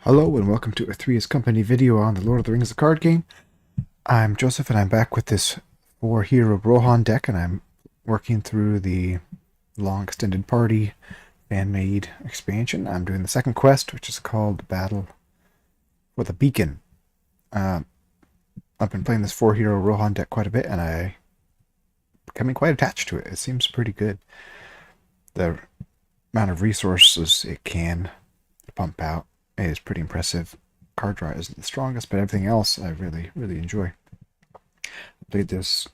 Hello and welcome to a Three's Company video on the Lord of the Rings the card game. I'm Joseph and I'm back with this 4-hero Rohan deck, and I'm working through the long extended party fan-made expansion. I'm doing the second quest, which is called Battle for the Beacon. I've been playing this 4-hero Rohan deck quite a bit, and I'm becoming quite attached to it. It seems pretty good. The amount of resources it can pump out is pretty impressive. Card draw isn't the strongest, but everything else I really enjoy. I played this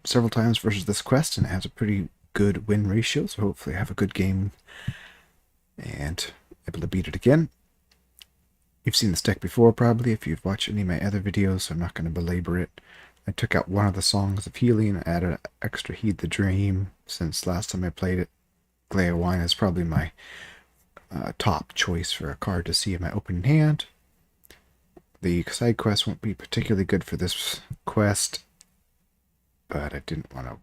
several times versus this quest, and it has a pretty good win ratio, so hopefully I have a good game and able to beat it again. You've seen this deck before probably if you've watched any of my other videos, so I'm not going to belabor it. I took out one of the songs of healing and added extra Heed the Dream. Since last time I played it, Glare Wine is probably my top choice for a card to see in my opening hand. The side quest won't be particularly good for this quest, but I didn't want to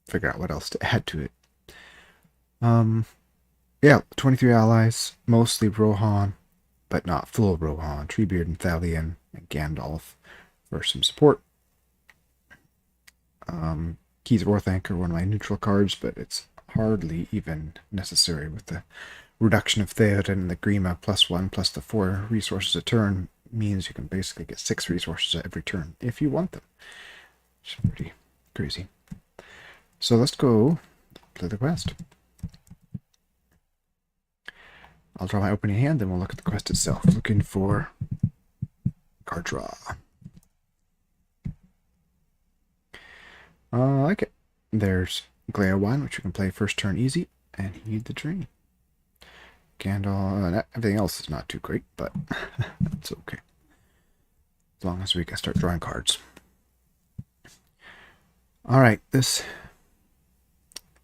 figure out what else to add to it. Yeah, 23 allies, mostly Rohan, but not full Rohan. Treebeard and Thalion and Gandalf for some support. Keys of Orthanc are one of my neutral cards, but it's hardly even necessary with the reduction of Theoden and the Grima +1 plus the 4 resources a turn means you can basically get 6 resources every turn if you want them. It's pretty crazy. So let's go play the quest. I'll draw my opening hand, then we'll look at the quest itself. Looking for card draw. I like it. There's Glare Wine, which you can play first turn easy, and Heed the Dream. Gandalf, and everything else is not too great, but that's okay. As long as we can start drawing cards. Alright, this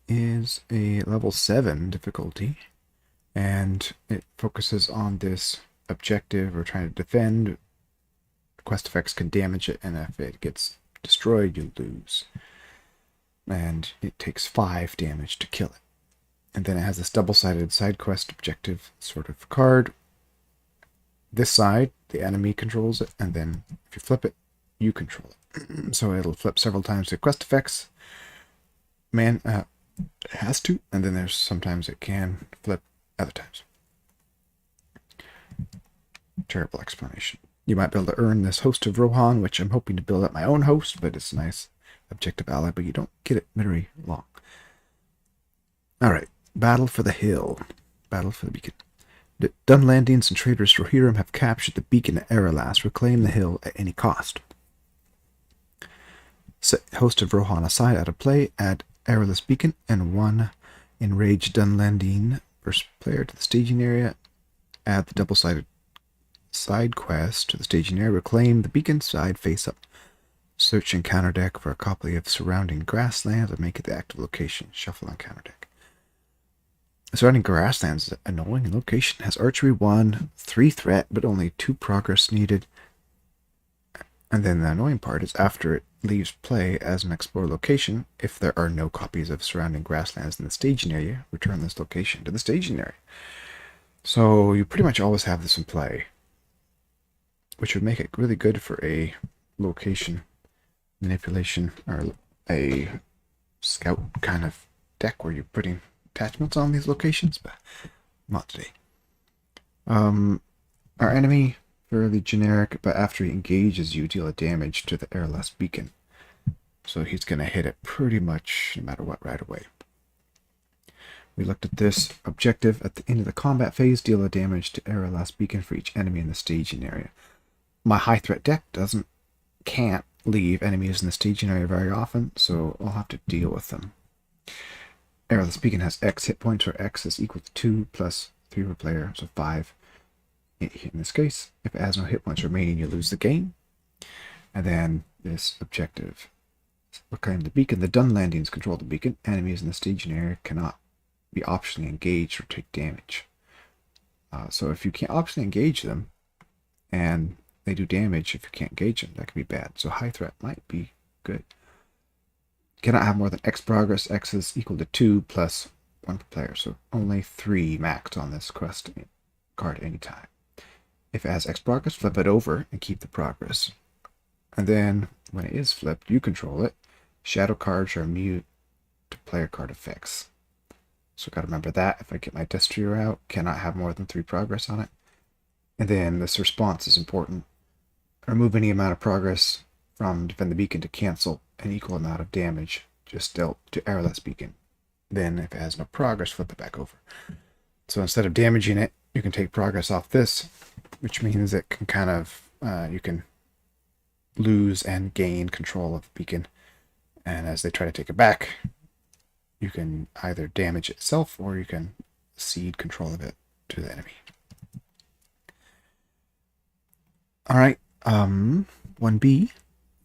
is a level 7 difficulty, and it focuses on this objective or trying to defend. Quest effects can damage it, and if it gets destroyed, you lose. And it takes 5 damage to kill it. And then it has this double-sided side quest objective sort of card. This side, the enemy controls it, and then if you flip it, you control it. So it'll flip several times to quest effects. It has to, and then there's sometimes it can flip other times. Terrible explanation. You might be able to earn this host of Rohan, which I'm hoping to build up my own host, but it's a nice objective ally, but you don't get it very long. Alright. Battle for the Hill. Battle for the Beacon. The Dunlandings and traders Rohirrim have captured the beacon at Eorl. Reclaim the hill at any cost. Set host of Rohan aside out of play. Add Eorl's beacon and 1 enraged Dunlanding first player to the staging area. Add the double-sided side quest to the staging area. Reclaim the beacon side face up. Search in counter deck for a copy of surrounding grasslands and make it the active location. Shuffle on counter deck. Surrounding grasslands is an annoying location. Has archery 1, 3 threat, but only 2 progress needed. And then the annoying part is after it leaves play as an explore location, if there are no copies of surrounding grasslands in the staging area, return this location to the staging area. So you pretty much always have this in play, which would make it really good for a location manipulation or a scout kind of deck where you're putting attachments on these locations, but not today. Our enemy, fairly generic, but after he engages you, deal a damage to the Eorl beacon. So he's going to hit it pretty much no matter what right away. We looked at this objective at the end of the combat phase, deal a damage to Eorl beacon for each enemy in the staging area. My high threat deck can't leave enemies in the staging area very often, so I'll have to deal with them. Eorl beacon has X hit points, where X is equal to 2 plus 3 per player, so 5 in this case. If it has no hit points remaining, you lose the game. And then this objective, reclaim the beacon. The Dunlandings control the beacon. Enemies in the staging area cannot be optionally engaged or take damage. So if you can't optionally engage them, and they do damage if you can't engage them, that could be bad. So high threat might be good. Cannot have more than X progress. X is equal to 2 plus 1 per player, so only 3 maxed on this quest card anytime. If it has X progress, flip it over and keep the progress. And then, when it is flipped, you control it. Shadow cards are immune to player card effects. So gotta remember that. If I get my Destrier out, cannot have more than 3 progress on it. And then this response is important. Remove any amount of progress from Defend the Beacon to cancel an equal amount of damage just dealt to Airless Beacon. Then if it has no progress, flip it back over. So instead of damaging it, you can take progress off this, which means it can kind of, you can lose and gain control of the beacon. And as they try to take it back, you can either damage it itself or you can cede control of it to the enemy. Alright, 1B.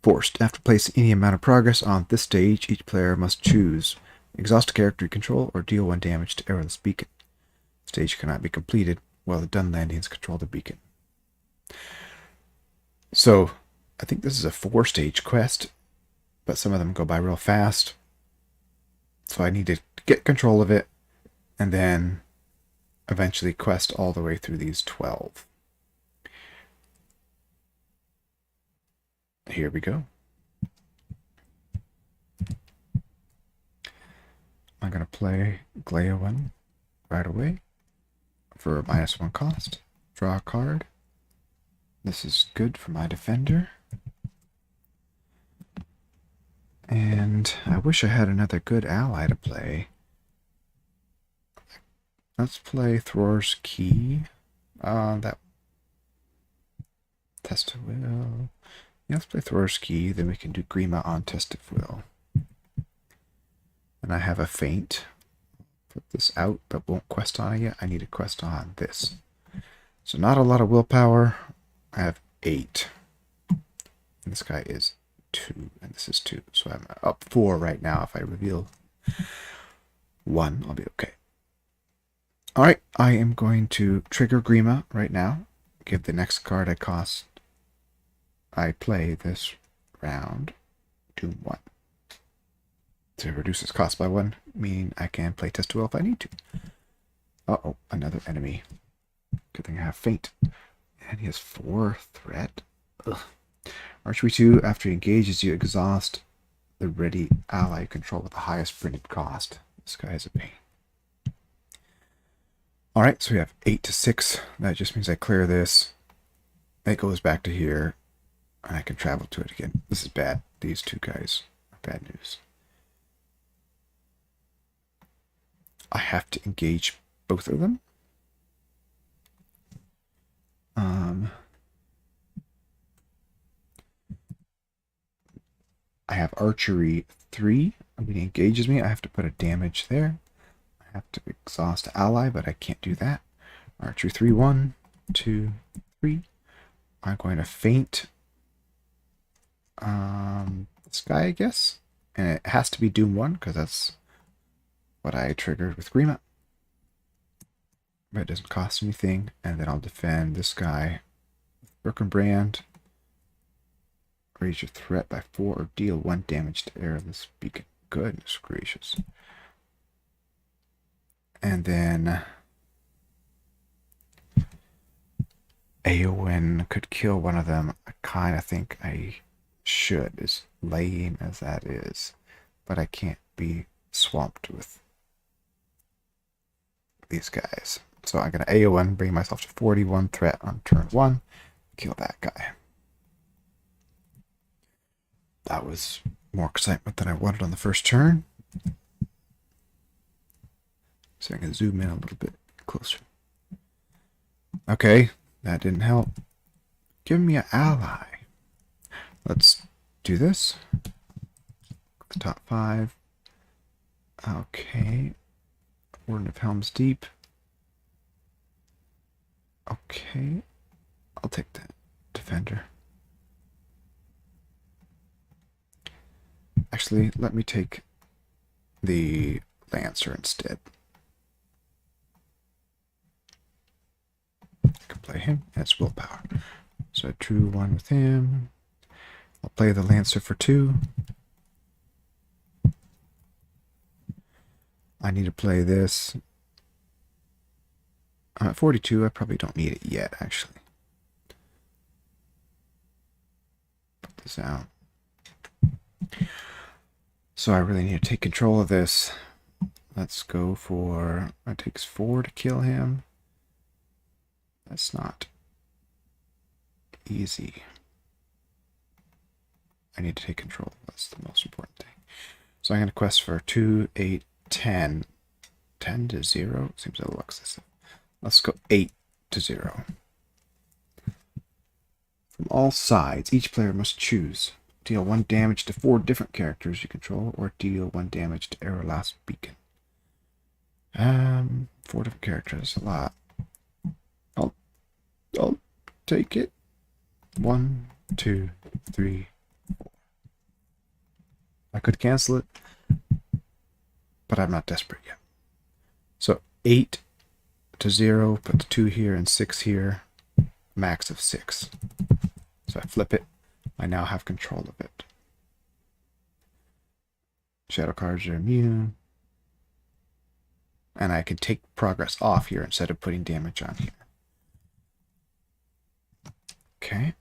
Forced. After placing any amount of progress on this stage, each player must choose exhaust a character you control or deal 1 damage to Airless Beacon. Stage cannot be completed while the done landings control the beacon. So, I think this is a 4-stage quest, but some of them go by real fast. So I need to get control of it and then eventually quest all the way through these 12. Here we go. I'm going to play Glaeowyn right away for a -1 cost. Draw a card. This is good for my defender. And I wish I had another good ally to play. Let's play Thror's Key. That Test of Will. Yeah, let's play Thror's Key, then we can do Grima on Test of Will. And I have a feint. Put this out, but won't quest on it yet. I need a quest on this. So not a lot of willpower. I have 8. And this guy is 2, and this is 2. So I'm up 4 right now. If I reveal 1, I'll be okay. Alright, I am going to trigger Grima right now. Give the next card I play this round Doom 1. To reduce its cost by 1, meaning I can play Test of Will if I need to. Uh-oh, another enemy. Good thing I have Feint. And he has 4 threat. Ugh. Archery 2, after he engages, you exhaust the ready ally you control with the highest printed cost. This guy is a pain. Alright, so we have 8 to 6. That just means I clear this. It goes back to here. And I can travel to it again. This is bad. These 2 guys are bad news. I have to engage both of them. I have archery 3. When he engages me, I have to put a damage there. I have to exhaust ally, but I can't do that. Archery 3, 1, 2, 3. I'm going to feint this guy, I guess. And it has to be Doom 1, because that's what I triggered with Grima. But it doesn't cost anything. And then I'll defend this guy with Broken Brand. Raise your threat by 4 or deal 1 damage to Airless Beacon. Goodness gracious. And then Eowyn could kill one of them. I kind of think I should, as lame as that is. But I can't be swamped with these guys. So I'm going to Eowyn, bring myself to 41 threat on turn 1. Kill that guy. That was more excitement than I wanted on the first turn. So I can zoom in a little bit closer. Okay, that didn't help. Give me an ally. Let's do this. The top 5. Okay. Warden of Helm's Deep. Okay. I'll take that. Defender. Actually, let me take the Lancer instead. I can play him. That's willpower. So 2, 1 with him. I'll play the Lancer for 2. I need to play this. I'm at 42. I probably don't need it yet, actually. Put this out. So I really need to take control of this. Let's go for... It takes 4 to kill him. That's not easy. I need to take control. That's the most important thing. So I'm going to quest for 2, 8, 10. 10 to 0? Seems a little excessive. Let's go 8 to 0. From all sides, each player must choose. Deal 1 damage to 4 different characters you control, or deal 1 damage to Eorl's beacon. 4 different characters, a lot. I'll take it. 1, 2, 3, 4. I could cancel it, but I'm not desperate yet. So 8 to 0, put the 2 here and 6 here, max of 6. So I flip it. I now have control of it. Shadow cards are immune. And I can take progress off here instead of putting damage on here. Okay.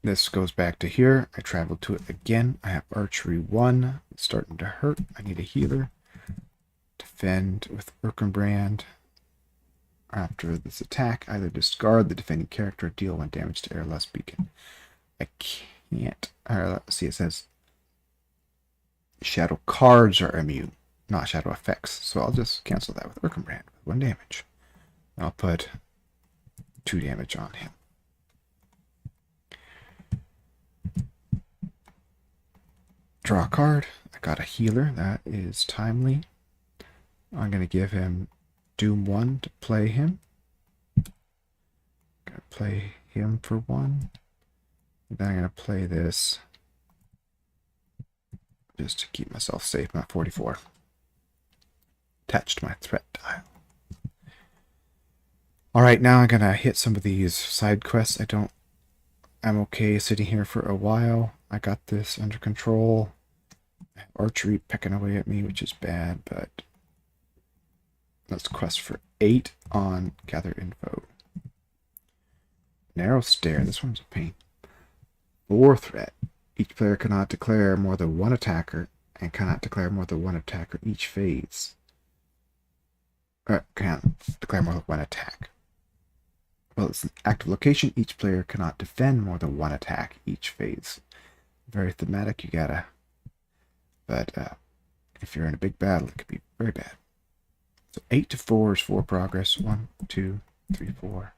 This goes back to here. I travel to it again. I have archery 1. It's starting to hurt. I need a healer. Defend with Erkenbrand. After this attack, either discard the defending character or deal 1 damage to Eorl's beacon. I can't. Let's see, it says shadow cards are immune, not shadow effects. So I'll just cancel that with Erkenbrand with 1 damage. I'll put 2 damage on him. Draw a card. I got a healer. That is timely. I'm going to give him Doom 1 to play him. Going to play him for 1. Then I'm going to play this just to keep myself safe. I'm at 44. Attached to my threat dial. Alright, now I'm going to hit some of these side quests. I'm okay sitting here for a while. I got this under control. Archery pecking away at me, which is bad, but let's quest for 8 on gather info. Narrow stare. This one's a pain. 4 threat. Each player cannot declare more than 1 attacker and cannot declare more than 1 attacker each phase. Can't declare more than 1 attack. Well, it's an active location. Each player cannot defend more than 1 attack each phase. Very thematic. You gotta. But if you're in a big battle, it could be very bad. So 8 to 4 is 4 progress. 1, 2, 3, 4.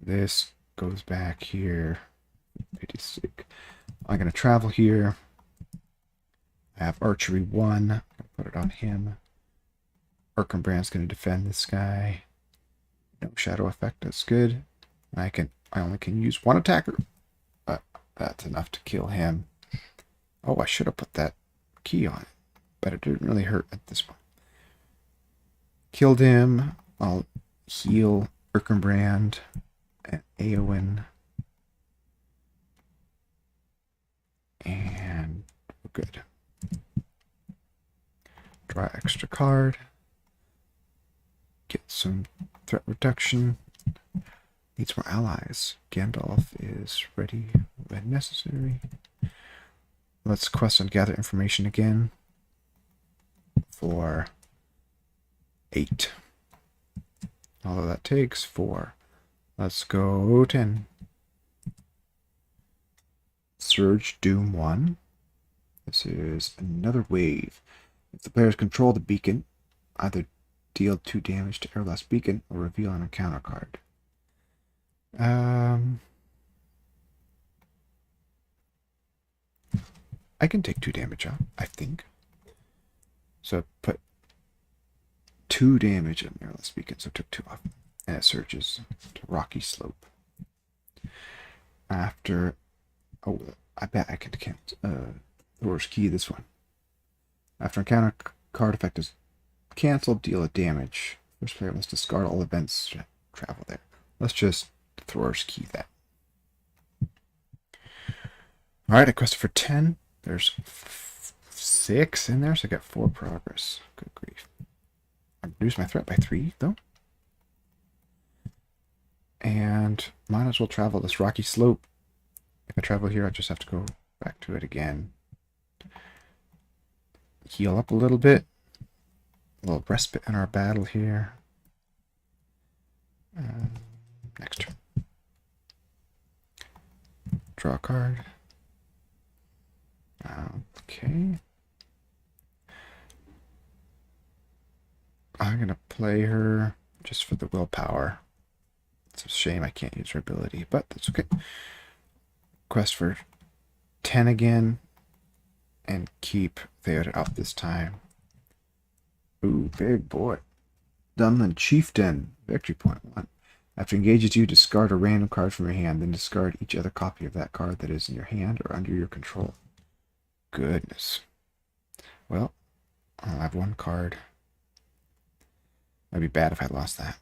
This goes back here. 56. I'm going to travel here. I have archery 1. I'm going to put it on him. Erkenbrand's going to defend this guy. No shadow effect. That's good. I only can use 1 attacker. But that's enough to kill him. Oh, I should have put that key on it. But it didn't really hurt at this point. Killed him. I'll heal Erkenbrand and Eowyn. And we're good. Draw extra card. Get some threat reduction. Needs more allies. Gandalf is ready when necessary. Let's quest and gather information again for 8. Although that takes 4. Let's go 10. Surge Doom 1. This is another wave. If the players control the beacon, either deal 2 damage to Eorl's beacon or reveal an encounter card. I can take 2 damage out, I think. So put 2 damage on Eorl's beacon, so I took 2 off. And it surges to Rocky Slope. After... Oh, I bet I can count Thor's Key, this one. After encounter card effect is cancelled, deal a damage. First player must discard all events to travel there. Let's just Thor's Key that. Alright, I quested for 10. There's 6 in there, so I got 4 progress. Good grief. I reduced my threat by 3, though. Might as well travel this rocky slope. If I travel here, I just have to go back to it again. Heal up a little bit. A little respite in our battle here. Next turn. Draw a card. Okay. I'm going to play her just for the willpower. It's a shame I can't use her ability, but that's okay. Quest for 10 again. And keep Theoden up this time. Ooh, big boy. Dunland Chieftain. Victory point 1. After engages you, discard a random card from your hand, then discard each other copy of that card that is in your hand or under your control. Goodness. Well, I'll have one card. That'd be bad if I lost that.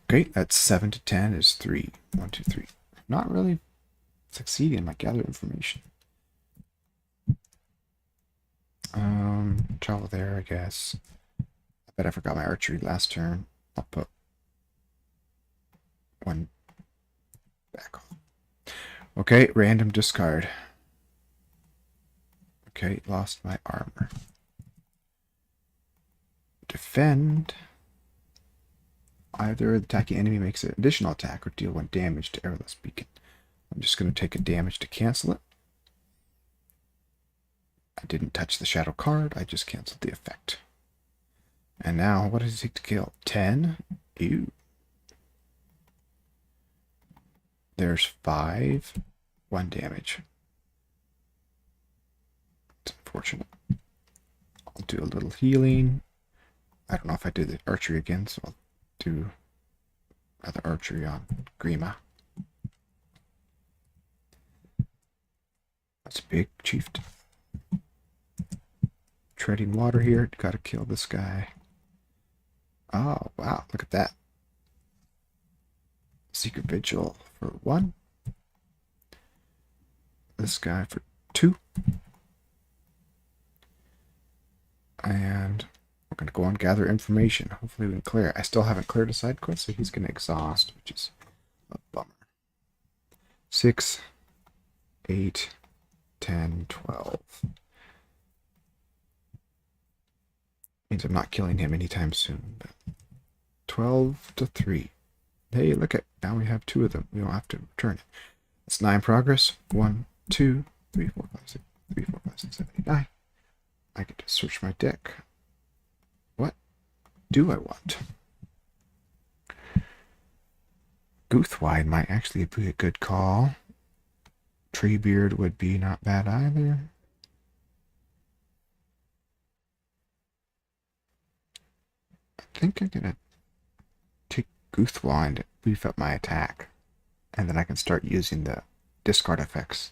Okay, that's 7 to 10 is 3. 1, 2, 3. Not really succeeding in my gather information. Travel there, I guess. I bet I forgot my archery last turn. I'll put one back on. Okay, random discard. Okay, lost my armor. Defend. Either the attacking enemy makes an additional attack or deal 1 damage to Airless Beacon. I'm just going to take a damage to cancel it. I didn't touch the shadow card, I just canceled the effect. And now, what does it take to kill? 10? Ew. There's 5. 1 damage. It's unfortunate. I'll do a little healing. I don't know if I did the archery again, so I'll do another archery on Grima. That's a big chieftain. Treading water here. Gotta kill this guy. Oh, wow. Look at that. Secret Vigil for 1. This guy for 2. And we're going to go on gather information. Hopefully we can clear. I still haven't cleared a side quest, so he's going to exhaust, which is a bummer. 6, 8, 10, 12. Means I'm not killing him anytime soon. But 12 to 3. Hey, look at, now we have 2 of them. We don't have to return it. It's 9 progress. 1, 2, 3, 4, 5, 6, 3, 4, 5, 6, 7, 8, 9. I get to search my deck. What do I want? Goothwine might actually be a good call. Treebeard would be not bad either. I think I'm gonna take Goothwine to beef up my attack. And then I can start using the discard effects.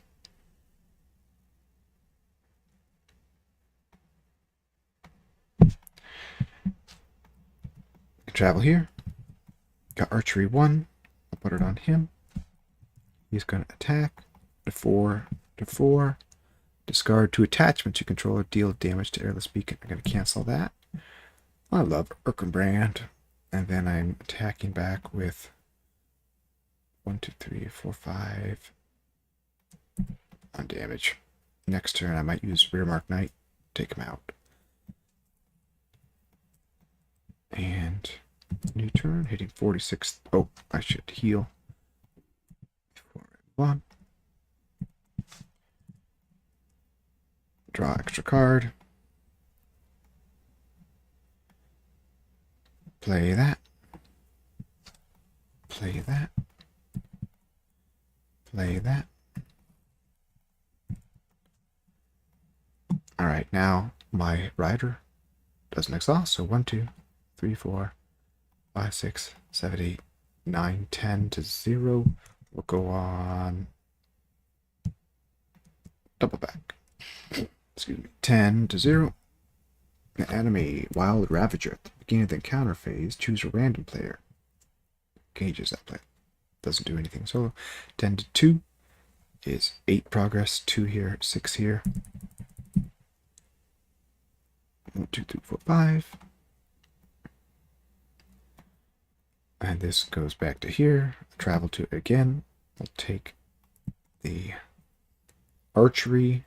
Travel here. Got archery 1. I'll put it on him. He's going to attack. To 4. To 4. Discard 2 attachments you control or deal damage to Airless Beacon. I'm going to cancel that. I love Erkenbrand. And then I'm attacking back with 1, 2, 3, 4, 5 on damage. Next turn I might use Rearmark Knight. Take him out. And new turn, hitting 46. Oh, I should heal. 1. Draw extra card. Play that. Play that. Play that. Alright, now my rider doesn't exhaust, so 1, 2, 3, 4, 5, 6, 7, 8, 9, 10 to 0. We'll go on double back. Excuse me. 10 to 0. The enemy, Wild Ravager. At the beginning of the encounter phase, choose a random player. Engages that player. Doesn't do anything solo. 10 to 2 is 8 progress. 2 here, 6 here. 1, 2, 3, 4, 5. And this goes back to here. Travel to it again. I'll take the archery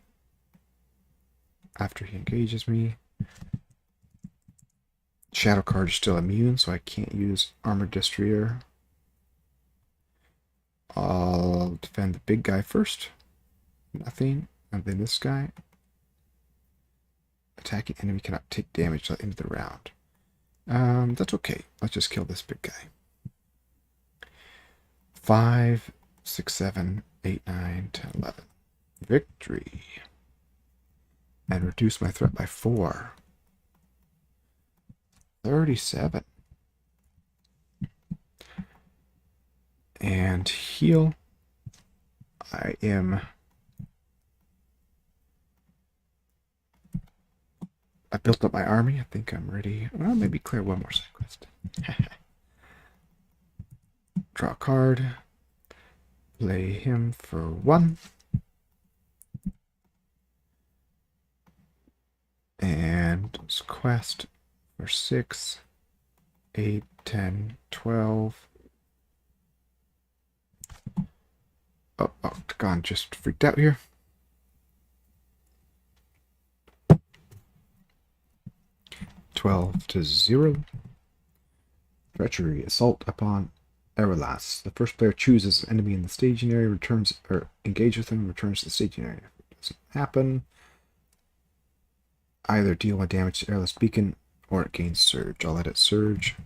after he engages me. Shadow card is still immune, so I can't use Armored Destroyer. I'll defend the big guy first. Nothing. And then this guy. Attacking enemy cannot take damage till the end of the round. That's okay. Let's just kill this big guy. 5, 6, 7, 8, 9, 10, 11. Victory. And reduce my threat by 4. 37. And heal. I built up my army. I think I'm ready. Well, maybe clear one more side quest. Draw a card. Play him for 1. And quest for 6, 8, 10, 12. Oh, Octagon just freaked out here. $12-0. Treachery. Assault upon Eorl. The first player chooses an enemy in the staging area, returns or engages with them, returns to the staging area. If it doesn't happen, either deal 1 damage to Eorl's beacon or it gains surge. I'll let it surge.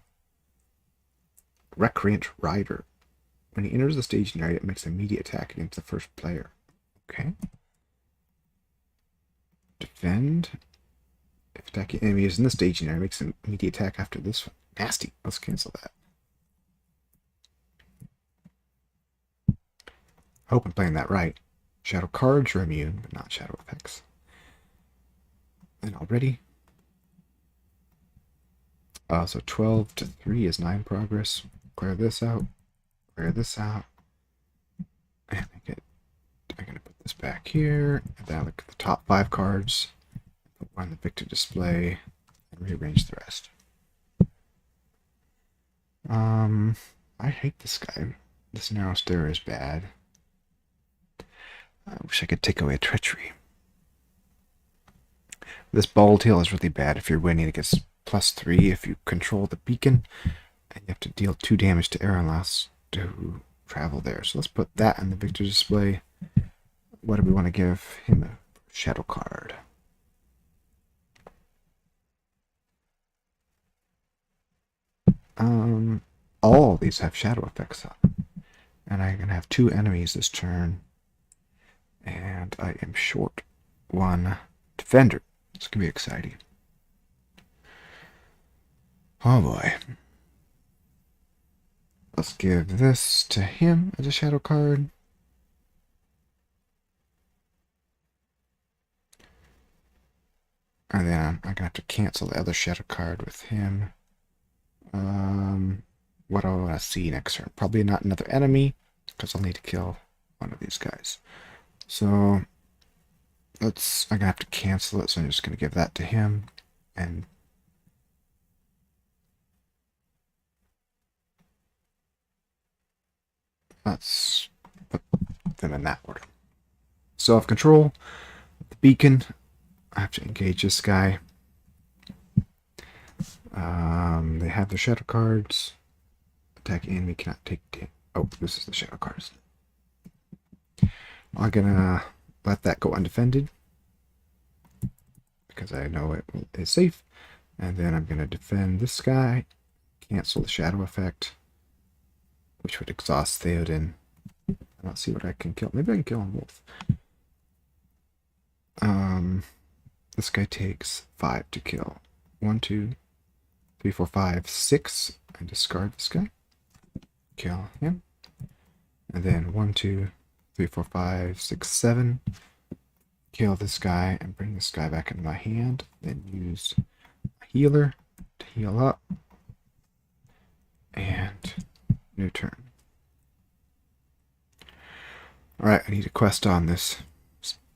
Recreant Rider. When he enters the staging area, it makes an immediate attack against the first player. Okay. Defend. If attacking enemy is in the staging area, it makes an immediate attack after this one. Nasty. Let's cancel that. I hope I'm playing that right. Shadow cards are immune, but not shadow effects. And already. So 12-3 is 9 progress. Clear this out. Clear this out. And I'm going to put this back here. And then I look at the top 5 cards. Put one in the victor display. And rearrange the rest. I hate this guy. This narrow stair is bad. I wish I could take away a treachery. This ball tail is really bad if you're winning. It gets +3 if you control the beacon. And you have to deal 2 damage to Eorl to travel there. So let's put that in the victor display. What do we want to give him? A shadow card. All of these have shadow effects on. And I'm going to have 2 enemies this turn. And I am short 1 defender. It's going to be exciting. Oh boy. Let's give this to him as a shadow card. And then I'm going to have to cancel the other shadow card with him. What do I want to see next turn? Probably not another enemy, because I'll need to kill one of these guys. So I'm going to have to cancel it, so I'm just going to give that to him. And let's put them in that order. Self-control. The beacon. I have to engage this guy. They have the shadow cards. Attack enemy cannot take damage. Oh, this is the shadow cards. I'm gonna let that go undefended because I know it is safe. And then I'm gonna defend this guy. Cancel the shadow effect, which would exhaust Theoden. Let's see what I can kill. Maybe I can kill them both. This guy takes 5 to kill. 1, 2, 3, 4, 5, 6. And discard this guy. Kill him. And then 1, 2, 3, 4, 5, 6, 7. Kill this guy and bring this guy back into my hand. Then use a healer to heal up. And new turn. Alright, I need a quest on this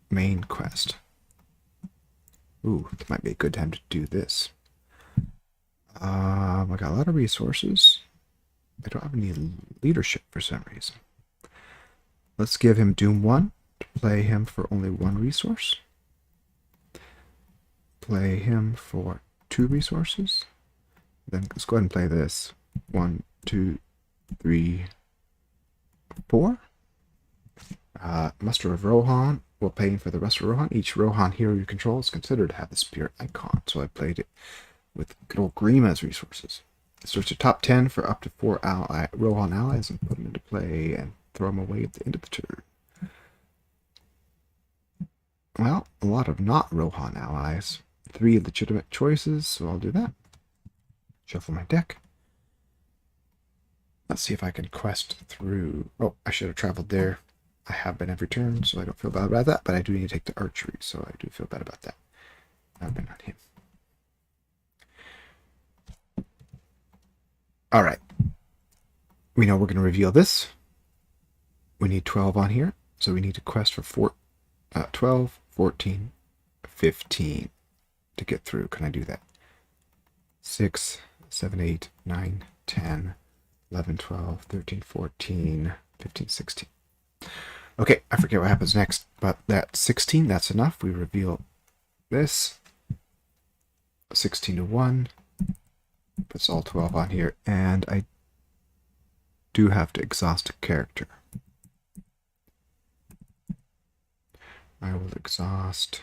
main quest. Ooh, it might be a good time to do this. I got a lot of resources. I don't have any leadership for some reason. Let's give him Doom 1 to play him for only 1 resource. Play him for 2 resources. Then let's go ahead and play this. 1, 2, 3, 4. Muster of Rohan. We'll pay him for the rest of Rohan. Each Rohan hero you control is considered to have the spirit icon. So I played it with good old Grima's resources. Search the top 10 for up to 4 Rohan allies and put them into play and throw them away at the end of the turn. Well, a lot of not Rohan allies. 3 legitimate choices, so I'll do that. Shuffle my deck. Let's see if I can quest through... Oh, I should have traveled there. I have been every turn, so I don't feel bad about that, but I do need to take the archery, so I do feel bad about that. I've been on him. Alright. We know we're going to reveal this. We need 12 on here, so we need to quest for 12, 14, 15 to get through. Can I do that? 6, 7, 8, 9, 10, 11, 12, 13, 14, 15, 16. Okay, I forget what happens next, but that 16, that's enough. We reveal this. 16 to 1. Puts all 12 on here, and I do have to exhaust a character. I will exhaust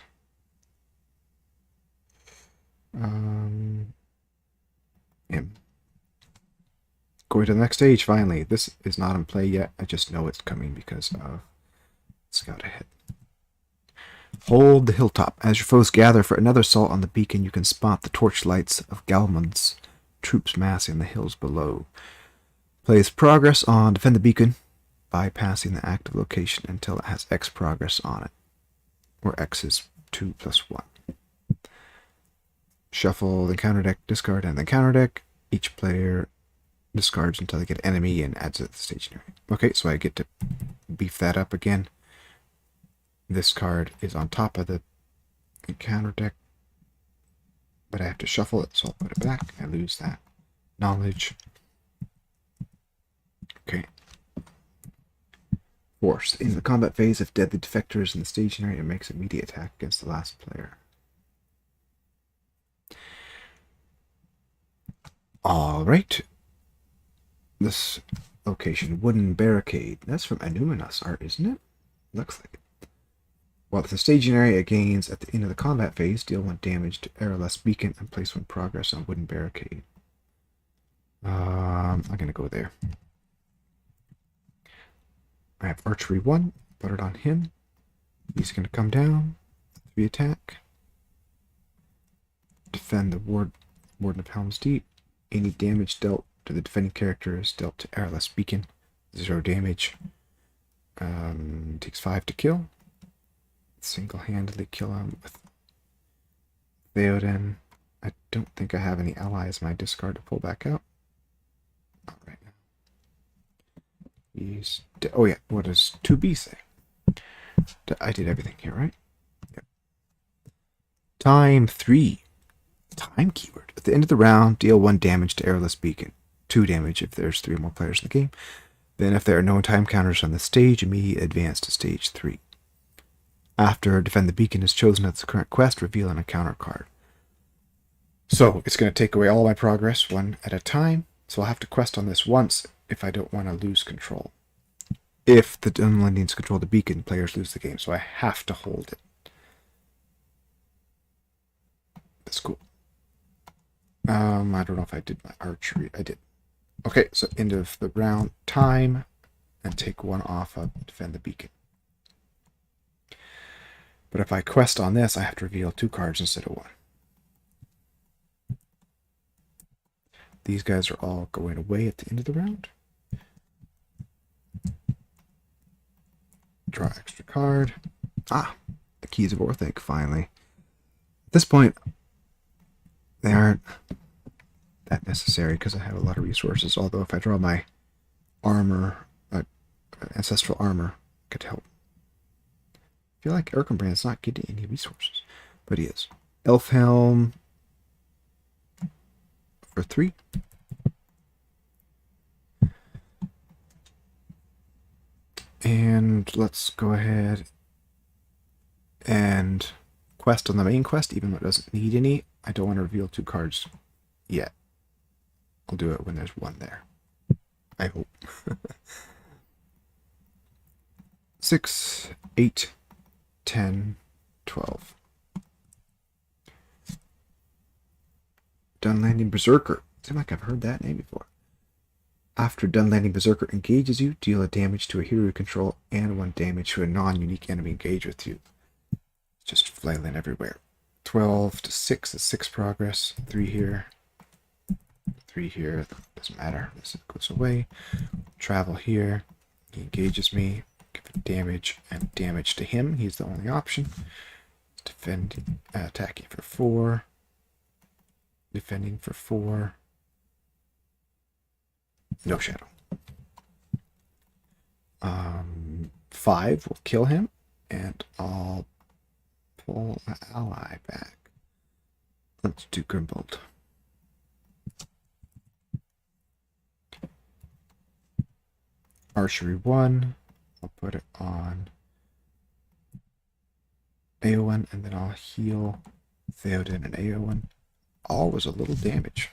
him. Going to the next stage, finally. This is not in play yet. I just know it's coming because of Scout Ahead. Hold the hilltop. As your foes gather for another assault on the beacon, you can spot the torchlights of Galmund's troops massing the hills below. Place progress on defend the beacon, bypassing the active location until it has X progress on it, where X is 2 plus 1. Shuffle the counter deck, discard, and the counter deck. Each player discards until they get enemy and adds it to the stationary. Okay, so I get to beef that up again. This card is on top of the counter deck, but I have to shuffle it, so I'll put it back. I lose that knowledge. Okay. Force. In the combat phase, if deadly defector is in the stationary, it makes immediate attack against the last player. Alright. This location, wooden barricade. That's from Anuminos art, isn't it? Looks like it. While it's a staging area, it gains at the end of the combat phase, deal 1 damage to Eorl's beacon and place 1 progress on wooden barricade. I'm going to go there. I have archery 1, put it on him. He's going to come down, 3 attack. Defend the Warden of Helm's Deep. Any damage dealt to the defending character is dealt to Eorl's beacon. 0 damage. Takes 5 to kill. Single-handedly kill him with Theoden. I don't think I have any allies in my discard to pull back out. Not right now. He's oh yeah, what does 2B say? I did everything here, right? Yep. Time 3. Time keyword. At the end of the round, deal 1 damage to Eorl's beacon. 2 damage if there's 3 or more players in the game. Then if there are no time counters on the stage, immediately advance to stage 3. After Defend the Beacon is chosen as the current quest, reveal an encounter card. So it's going to take away all my progress one at a time. So I'll have to quest on this once if I don't want to lose control. If the Dunlendings control the beacon, players lose the game. So I have to hold it. That's cool. I don't know if I did my archery. I did. Okay, so end of the round time and take 1 off of Defend the Beacon. But if I quest on this, I have to reveal 2 cards instead of 1. These guys are all going away at the end of the round. Draw extra card. Ah, the Keys of Orthanc, finally. At this point, they aren't that necessary because I have a lot of resources, although if I draw my armor, ancestral armor, could help. I feel like Erkenbrand's not getting any resources, but he is. Elfhelm for 3. And let's go ahead and quest on the main quest, even though it doesn't need any. I don't want to reveal 2 cards yet. I'll do it when there's 1 there. I hope. 6, 8, 10, 12. Dunlanding Berserker. Seems like I've heard that name before. After Dunlanding Berserker engages you, deal a damage to a hero you control and 1 damage to a non-unique enemy engaged with you. Just flailing everywhere. 12 to 6 is 6 progress. 3 here. 3 here. Doesn't matter. This goes away. Travel here. He engages me. Give it damage and damage to him. He's the only option. Defend, attacking for 4. Defending for 4. No shadow. 5 will kill him, and I'll pull my ally back. Let's do Grimbold. Archery 1. I'll put it on Eowyn, and then I'll heal Theoden and Eowyn. All was a little damage.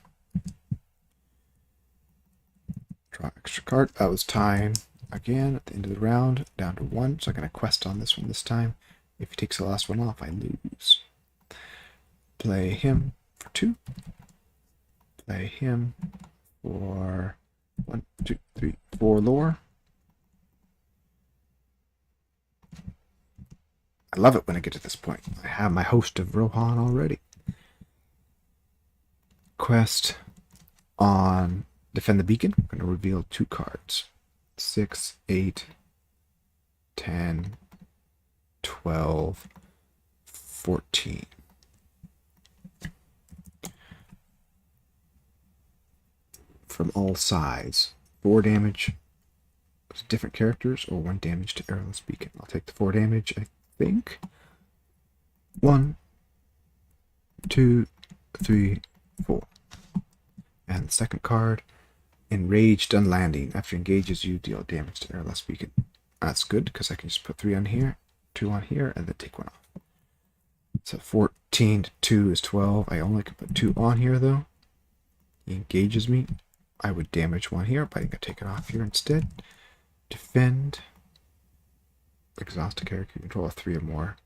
Draw extra card. That was time again at the end of the round, down to 1. So I'm going to quest on this one this time. If he takes the last one off, I lose. Play him for 2. Play him for 1, 2, 3, 4 lore. I love it when I get to this point. I have my host of Rohan already. Quest on Defend the Beacon. I'm going to reveal 2 cards. 6, 8, 10, 12, 14. From all sides. 4 damage to different characters or 1 damage to Arrowless Beacon. I'll take the 4 damage, I think. 1, 2, 3, 4. And the second card, Enraged Dunlanding. After engages you, deal damage to Arrowless Beacon. That's good, because I can just put 3 on here, 2 on here, and then take 1 off. So 14 to 2 is 12. I only can put 2 on here, though. He engages me. I would damage 1 here, but I can take it off here instead. Defend. Exhaust a character. Control of 3 or more.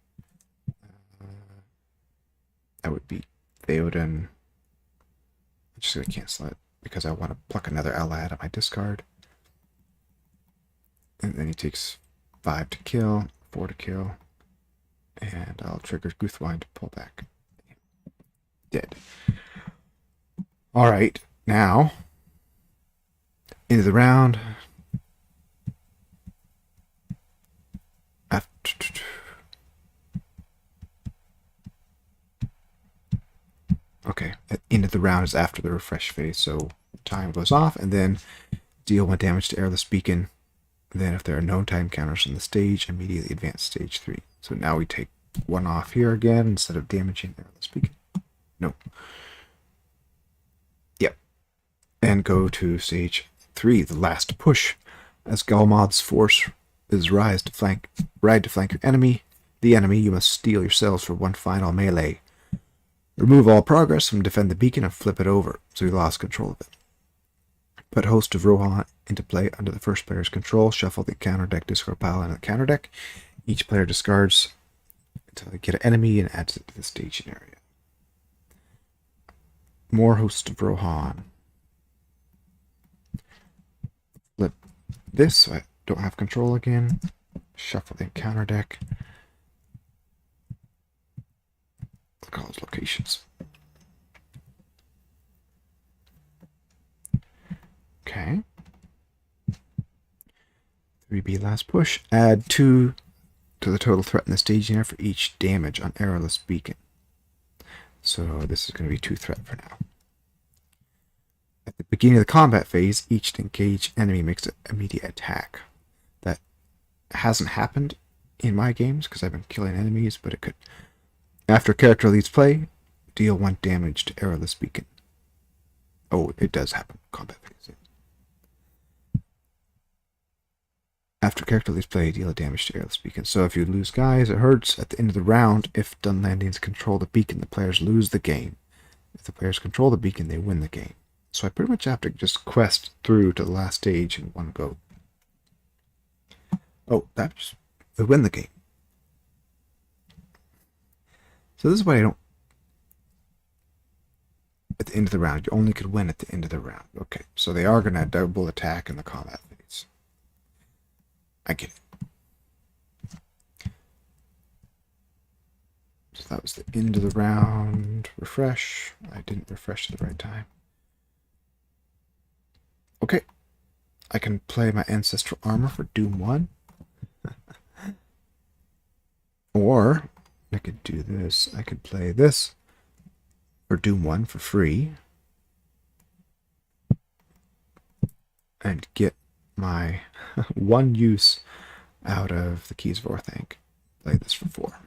That would be Theoden. I'm just going to cancel it because I want to pluck another ally out of my discard. And then he takes 5 to kill, 4 to kill. And I'll trigger Guthwine to pull back. Dead. Alright, now, end of the round. Okay, at end of the round is after the refresh phase, so time goes off, and then deal 1 damage to Arrowless Beacon. Then if there are no time counters on the stage, immediately advance stage 3. So now we take 1 off here again instead of damaging Arrowless Beacon. No. Yep. And go to stage 3, the last push. As Galmad's force is ride to flank your enemy. The enemy, you must steal yourselves for 1 final melee. Remove all progress from Defend the Beacon and flip it over, so we lost control of it. Put Host of Rohan into play under the first player's control. Shuffle the counter deck discard pile into the counter deck. Each player discards until they get an enemy and adds it to the staging area. More Host of Rohan. Flip this so I don't have control again. Shuffle the counter deck. Look at all those locations. Okay. 3B last push. Add 2 to the total threat in the staging area for each damage on Arrowless Beacon. So this is going to be 2 threat for now. At the beginning of the combat phase, each engaged enemy makes an immediate attack. That hasn't happened in my games because I've been killing enemies, but it could. After a character leaves play, deal 1 damage to Arrowless Beacon. Oh, it does happen. Combat phase. After character leaves play, deal damage to airless beacon. So if you lose guys, it hurts. At the end of the round, if done landings control the beacon, the players lose the game. If the players control the beacon, they win the game. So I pretty much have to just quest through to the last stage in one go. Oh, we win the game. So this is why I don't... At the end of the round, you only could win at the end of the round. Okay, so they are going to double attack in the combat phase. I get it. So that was the end of the round. Refresh. I didn't refresh at the right time. Okay. I can play my Ancestral Armor for Doom 1. Or I could do this. I could play this for Doom 1 for free. And get my one use out of the Keys of Orthanc. Play this for 4.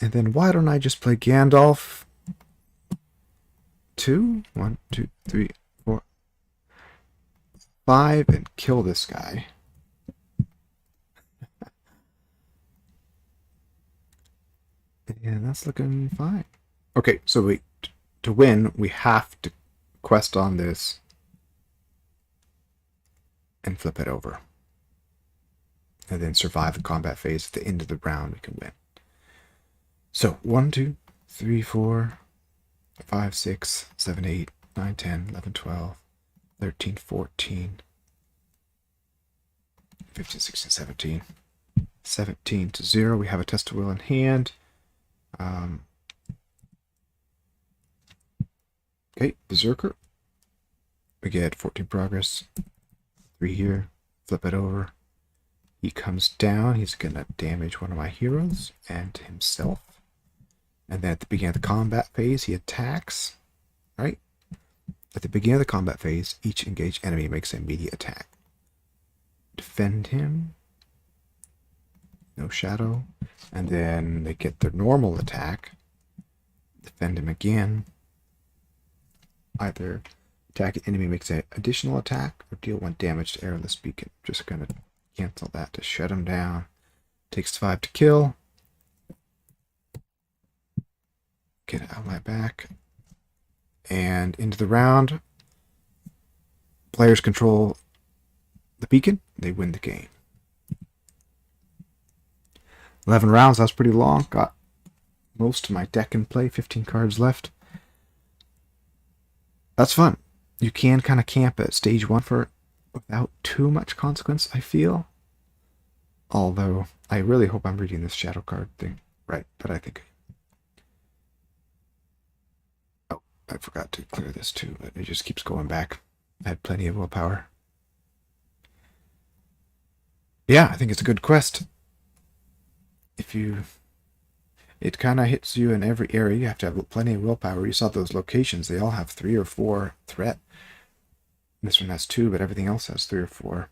And then why don't I just play Gandalf 2? 1, 2, 3, 4, 5 and kill this guy. And that's looking fine. Okay, so to win, we have to quest on this and flip it over. And then survive the combat phase. At the end of the round, we can win. So 1, 2, 3, 4, 5, 6, 7, 8, 9, 10, 11, 12, 13, 14, 15, 16, 17. 17 to 0. We have a test of will in hand. Okay, Berserker. We get 14 progress. 3 here. Flip it over. He comes down. He's going to damage one of my heroes and himself. And then at the beginning of the combat phase, he attacks. Right? At the beginning of the combat phase, each engaged enemy makes an immediate attack. Defend him. No shadow. And then they get their normal attack. Defend him again. Either attack an enemy makes an additional attack or deal 1 damage to airless beacon. Just going to cancel that to shut him down. Takes 5 to kill. Get it out my back. And into the round. Players control the beacon. They win the game. 11 rounds, that's pretty long. Got most of my deck in play, 15 cards left. That's fun. You can kind of camp at stage 1 for without too much consequence, I feel. Although, I really hope I'm reading this shadow card thing right, but I think... Oh, I forgot to clear this too, but it just keeps going back. I had plenty of willpower. Yeah, I think it's a good quest. It kind of hits you in every area. You have to have plenty of willpower. You saw those locations. They all have 3 or 4 threat. This one has 2, but everything else has 3 or 4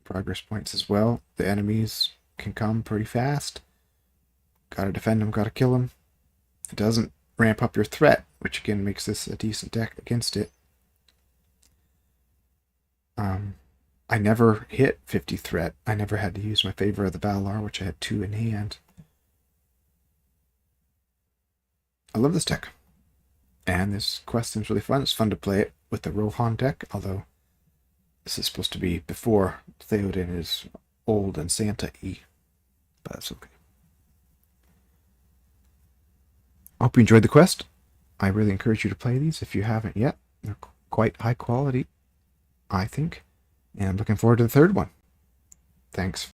progress points as well. The enemies can come pretty fast. Gotta defend them, gotta kill them. It doesn't ramp up your threat, which again makes this a decent deck against it. I never hit 50 threat. I never had to use my Favor of the Valar, which I had 2 in hand. I love this deck. And this quest seems really fun. It's fun to play it with the Rohan deck, although this is supposed to be before Theoden is old and Santa-y. But that's okay. I hope you enjoyed the quest. I really encourage you to play these if you haven't yet. They're quite high quality, I think. And I'm looking forward to the third one. Thanks.